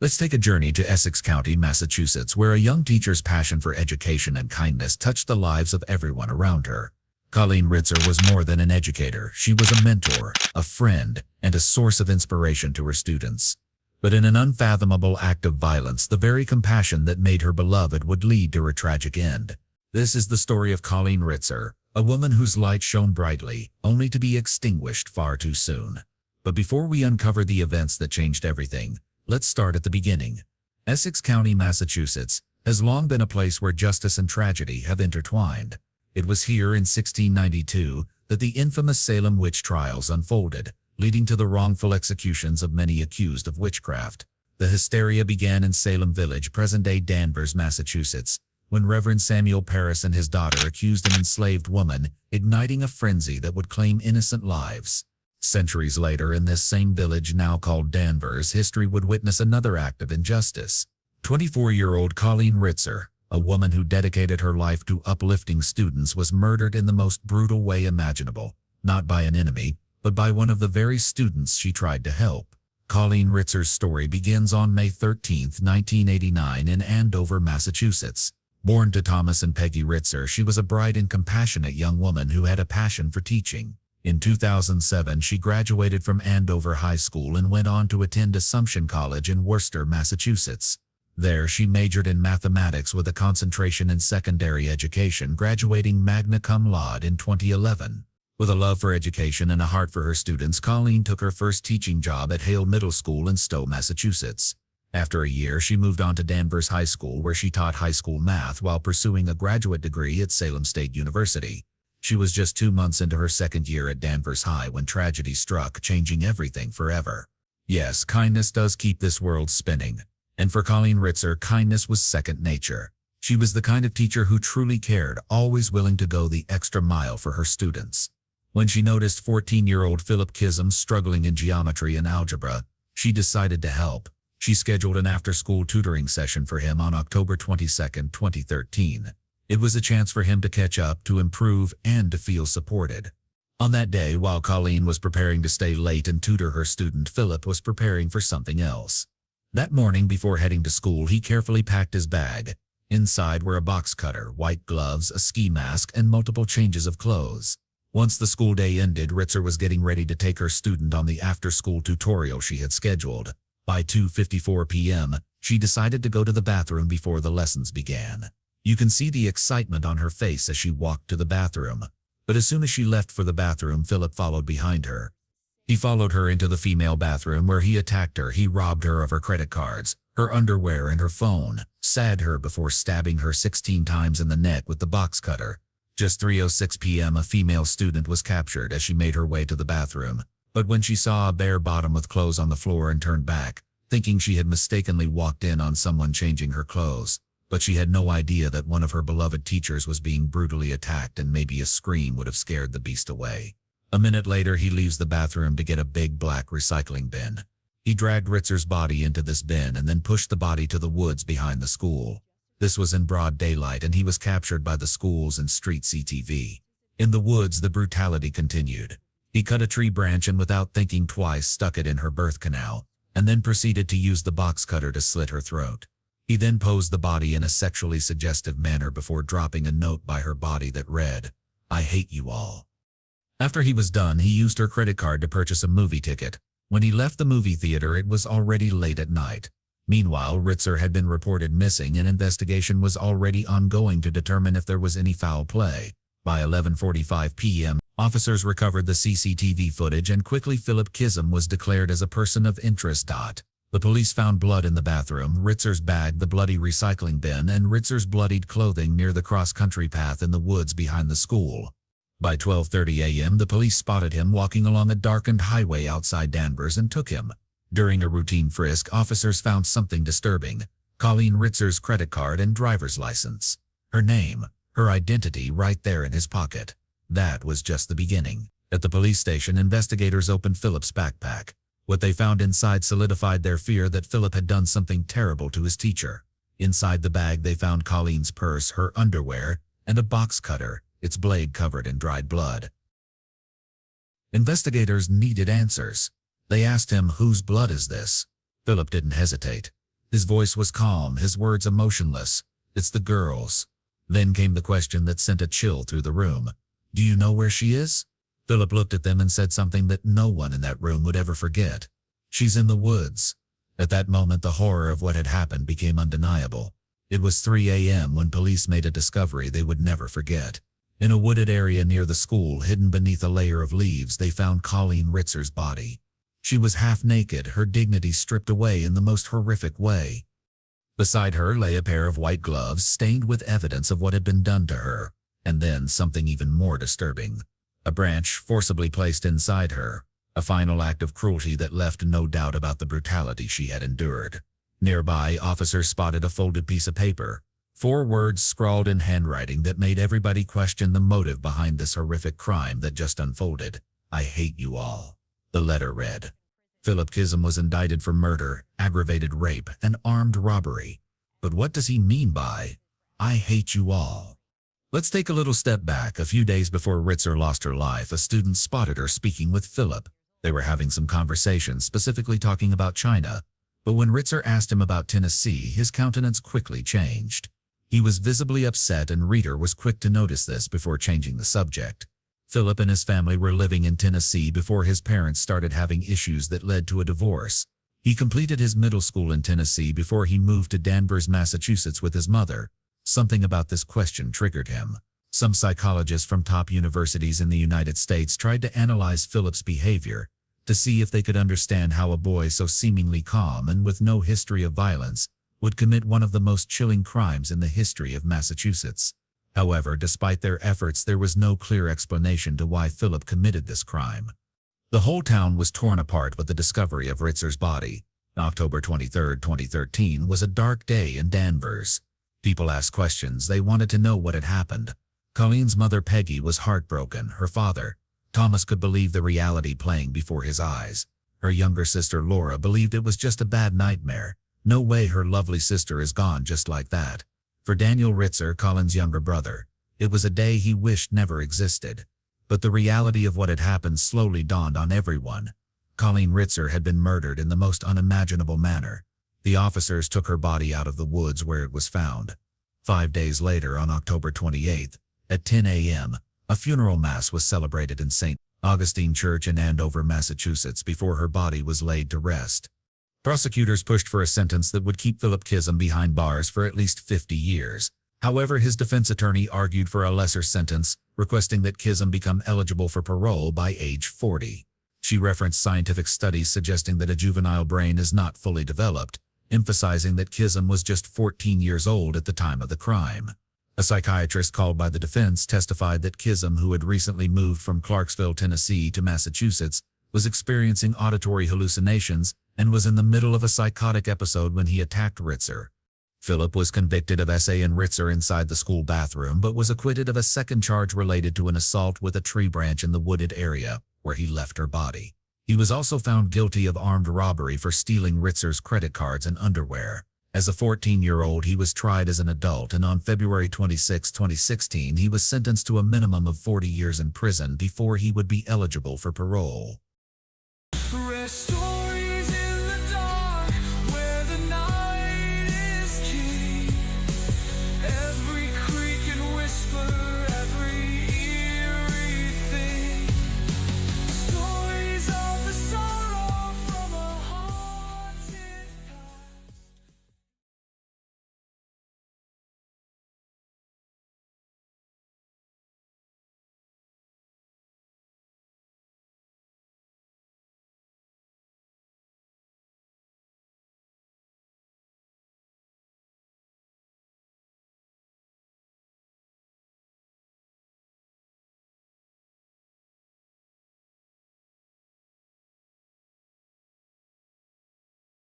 Let's take a journey to Essex County, Massachusetts, where a young teacher's passion for education and kindness touched the lives of everyone around her. Colleen Ritzer was more than an educator. She was a mentor, a friend, and a source of inspiration to her students. But in an unfathomable act of violence, the very compassion that made her beloved would lead to her tragic end. This is the story of Colleen Ritzer, a woman whose light shone brightly, only to be extinguished far too soon. But before we uncover the events that changed everything, let's start at the beginning. Essex County, Massachusetts, has long been a place where justice and tragedy have intertwined. It was here in 1692 that the infamous Salem witch trials unfolded, leading to the wrongful executions of many accused of witchcraft. The hysteria began in Salem Village, present-day Danvers, Massachusetts, when Reverend Samuel Parris and his daughter accused an enslaved woman, igniting a frenzy that would claim innocent lives. Centuries later, in this same village now called Danvers, history would witness another act of injustice. 24-year-old Colleen Ritzer, a woman who dedicated her life to uplifting students, was murdered in the most brutal way imaginable, not by an enemy, but by one of the very students she tried to help. Colleen Ritzer's story begins on May 13, 1989 in Andover, Massachusetts. Born to Thomas and Peggy Ritzer, she was a bright and compassionate young woman who had a passion for teaching. In 2007, she graduated from Andover High School and went on to attend Assumption College in Worcester, Massachusetts. There, she majored in mathematics with a concentration in secondary education, graduating magna cum laude in 2011. With a love for education and a heart for her students, Colleen took her first teaching job at Hale Middle School in Stowe, Massachusetts. After a year, she moved on to Danvers High School, where she taught high school math while pursuing a graduate degree at Salem State University. She was just 2 months into her second year at Danvers High when tragedy struck, changing everything forever. Yes, kindness does keep this world spinning. And for Colleen Ritzer, kindness was second nature. She was the kind of teacher who truly cared, always willing to go the extra mile for her students. When she noticed 14-year-old Philip Chism struggling in geometry and algebra, she decided to help. She scheduled an after-school tutoring session for him on October 22, 2013. It was a chance for him to catch up, to improve, and to feel supported. On that day, while Colleen was preparing to stay late and tutor her student, Philip was preparing for something else. That morning, before heading to school, he carefully packed his bag. Inside were a box cutter, white gloves, a ski mask, and multiple changes of clothes. Once the school day ended, Ritzer was getting ready to take her student on the after-school tutorial she had scheduled. By 2:54 p.m., she decided to go to the bathroom before the lessons began. You can see the excitement on her face as she walked to the bathroom. But as soon as she left for the bathroom, Philip followed behind her. He followed her into the female bathroom where he attacked her. He robbed her of her credit cards, her underwear, and her phone, stabbed her before stabbing her 16 times in the neck with the box cutter. Just 3:06 p.m. a female student was captured as she made her way to the bathroom. But when she saw a bare bottom with clothes on the floor and turned back, thinking she had mistakenly walked in on someone changing her clothes. But she had no idea that one of her beloved teachers was being brutally attacked, and maybe a scream would have scared the beast away. A minute later, he leaves the bathroom to get a big black recycling bin. He dragged Ritzer's body into this bin and then pushed the body to the woods behind the school. This was in broad daylight, and he was captured by the schools and street CTV. In the woods, the brutality continued. He cut a tree branch and, without thinking twice, stuck it in her birth canal, and then proceeded to use the box cutter to slit her throat. He then posed the body in a sexually suggestive manner before dropping a note by her body that read, "I hate you all." After he was done, he used her credit card to purchase a movie ticket. When he left the movie theater, it was already late at night. Meanwhile, Ritzer had been reported missing, and investigation was already ongoing to determine if there was any foul play. By 11:45 p.m., officers recovered the CCTV footage, and quickly Philip Chism was declared as a person of interest. The police found blood in the bathroom, Ritzer's bag, the bloody recycling bin, and Ritzer's bloodied clothing near the cross-country path in the woods behind the school. By 12:30 a.m., the police spotted him walking along a darkened highway outside Danvers and took him. During a routine frisk, officers found something disturbing: Colleen Ritzer's credit card and driver's license. Her name, her identity, right there in his pocket. That was just the beginning. At the police station, investigators opened Philip's backpack. What they found inside solidified their fear that Philip had done something terrible to his teacher. Inside the bag, they found Colleen's purse, her underwear, and a box cutter, its blade covered in dried blood. Investigators needed answers. They asked him, "Whose blood is this?" Philip didn't hesitate. His voice was calm, his words emotionless. "It's the girls." Then came the question that sent a chill through the room. "Do you know where she is?" Philip looked at them and said something that no one in that room would ever forget. "She's in the woods." At that moment, the horror of what had happened became undeniable. It was 3 a.m. when police made a discovery they would never forget. In a wooded area near the school, hidden beneath a layer of leaves, they found Colleen Ritzer's body. She was half naked, her dignity stripped away in the most horrific way. Beside her lay a pair of white gloves stained with evidence of what had been done to her. And then something even more disturbing. A branch forcibly placed inside her. A final act of cruelty that left no doubt about the brutality she had endured. Nearby, officers spotted a folded piece of paper. 4 words scrawled in handwriting that made everybody question the motive behind this horrific crime that just unfolded. "I hate you all." The letter read. Philip Chism was indicted for murder, aggravated rape, and armed robbery. But what does he mean by, "I hate you all"? Let's take a little step back. A few days before Ritzer lost her life, a student spotted her speaking with Philip. They were having some conversation, specifically talking about China. But when Ritzer asked him about Tennessee, his countenance quickly changed. He was visibly upset, and Reader was quick to notice this before changing the subject. Philip and his family were living in Tennessee before his parents started having issues that led to a divorce. He completed his middle school in Tennessee before he moved to Danvers, Massachusetts with his mother. Something about this question triggered him. Some psychologists from top universities in the United States tried to analyze Philip's behavior to see if they could understand how a boy so seemingly calm and with no history of violence would commit one of the most chilling crimes in the history of Massachusetts. However, despite their efforts, there was no clear explanation to why Philip committed this crime. The whole town was torn apart with the discovery of Ritzer's body. October 23, 2013 was a dark day in Danvers. People asked questions. They wanted to know what had happened. Colleen's mother, Peggy, was heartbroken. Her father, Thomas, could believe the reality playing before his eyes. Her younger sister, Laura, believed it was just a bad nightmare. No way her lovely sister is gone just like that. For Daniel Ritzer, Colleen's younger brother, it was a day he wished never existed. But the reality of what had happened slowly dawned on everyone. Colleen Ritzer had been murdered in the most unimaginable manner. The officers took her body out of the woods where it was found. 5 days later, on October 28th, at 10 a.m., a funeral mass was celebrated in St. Augustine Church in Andover, Massachusetts, before her body was laid to rest. Prosecutors pushed for a sentence that would keep Philip Chism behind bars for at least 50 years. However, his defense attorney argued for a lesser sentence, requesting that Chism become eligible for parole by age 40. She referenced scientific studies suggesting that a juvenile brain is not fully developed, emphasizing that Chism was just 14 years old at the time of the crime. A psychiatrist called by the defense testified that Chism, who had recently moved from Clarksville, Tennessee to Massachusetts, was experiencing auditory hallucinations and was in the middle of a psychotic episode when he attacked Ritzer. Philip was convicted of SA and Ritzer inside the school bathroom, but was acquitted of a second charge related to an assault with a tree branch in the wooded area where he left her body. He was also found guilty of armed robbery for stealing Ritzer's credit cards and underwear. As a 14-year-old, he was tried as an adult, and on February 26, 2016, he was sentenced to a minimum of 40 years in prison before he would be eligible for parole.